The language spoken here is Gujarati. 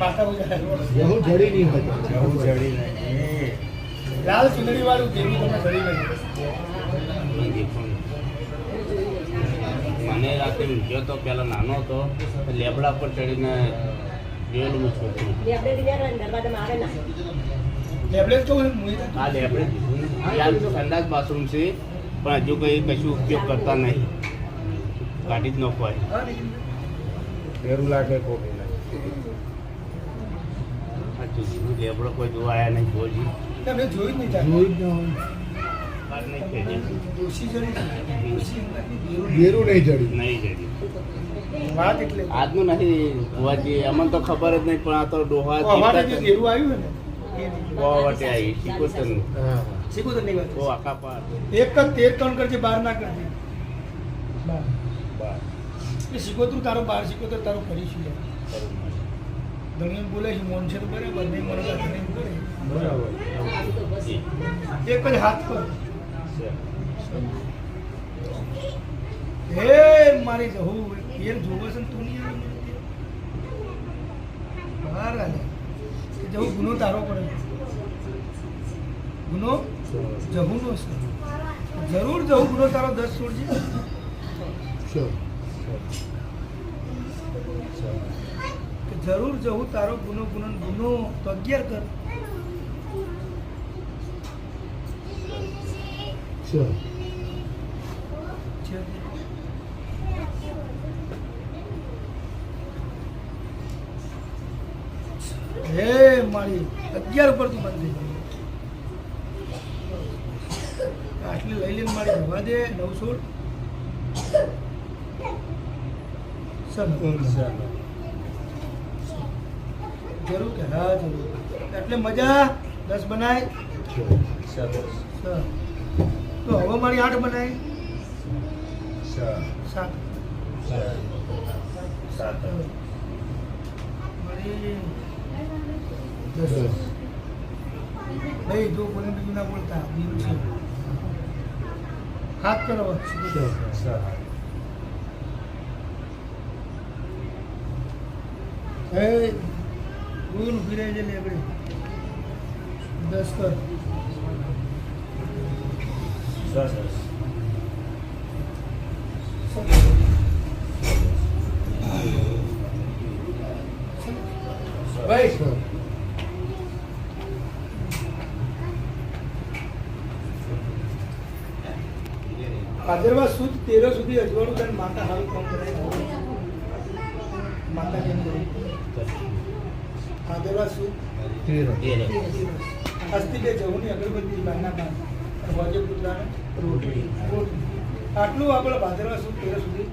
માતા પૂજા જહુ જડી નહીં હોય જવું જડી નહીં. લાલ ચુંદડી વાળું દેવી તમે જડી નહીં. મને રાતે ઊંઘ્યો તો પેલા નાનો હતો લેબડા પર ચડીને જોયેલું મેં છોકરું. લેબડે તો મુઈ આ લેબડે યાર સંડાસ બાથરૂમ છે પણ હજુ કંઈ કશું ઉપયોગ કરતા નહીં. કાઢી જ ન હોય. ડેરું લાગે કોઈ લેબડો કોઈ જોવા આવ્યા નહીં. જોજી તમે જોઈ જ નહીં જાય. જોઈ જ ન હોય બહાર નહીં ખેંચે. ડોશી જડી ડોશી બેરું નહીં જડી નહીં જડી. વાત એટલે આજનું નહીં જોવાજી અમને તો ખબર જ નહીં પણ આ તો ડોહા અમારે જે દેરું આવ્યું ને વટે આવી શીખોતરનું. હા શીખું નહીં વાત બહુ આખા પાર. એક જ 13 કાઉન્ટ કરજે 12 ના કરજે. એ શીખોતરું તારો 12 શીખોતર તારો કરીશું યાર. ધણીને બોલે છે મોન છે તો બરાબર નહીં મને તો ધણી બોલે બરાબર એક જ હાથ પર હે મારી જહુ યાર જોવે છે ને તું નહીં આવે બહાર આલે કે જહુ ગુનો તારો પડે ગુનો જહુનો છે જરૂર જહુ ગુનો તારો 10 છોડજે sure કે જરૂર જહુ તારો ગુનો ગુનો ગુનો તો 11 કર sure હે મારી 11 પર તું બંધ થઈ ગઈ. આટલી લઈ લઈને મારી જવા દે 916 જરૂર કે હા જરૂર એટલે મજા 10 બનાય તો હવે મારી 8 બનાય 7 મારી 10 ભાઈ જો કોને બીજું ના બોલતા બીજું છે હાથ કરો એ ગુણ ફિરે છે લેબડે 10 કર ભાઈ ભાદરવા સુદ 13 સુધી અજવાળું તને માતા હાલ કામ કરાય માતા કેમ કરી ભાદરવા સુદ 13 અસ્તી બે જવની અગરબત્તી બારના પાન અને ભોજે પુત્રાને રોટલી આટલું આપણે ભાદરવા સુદ 13 સુધી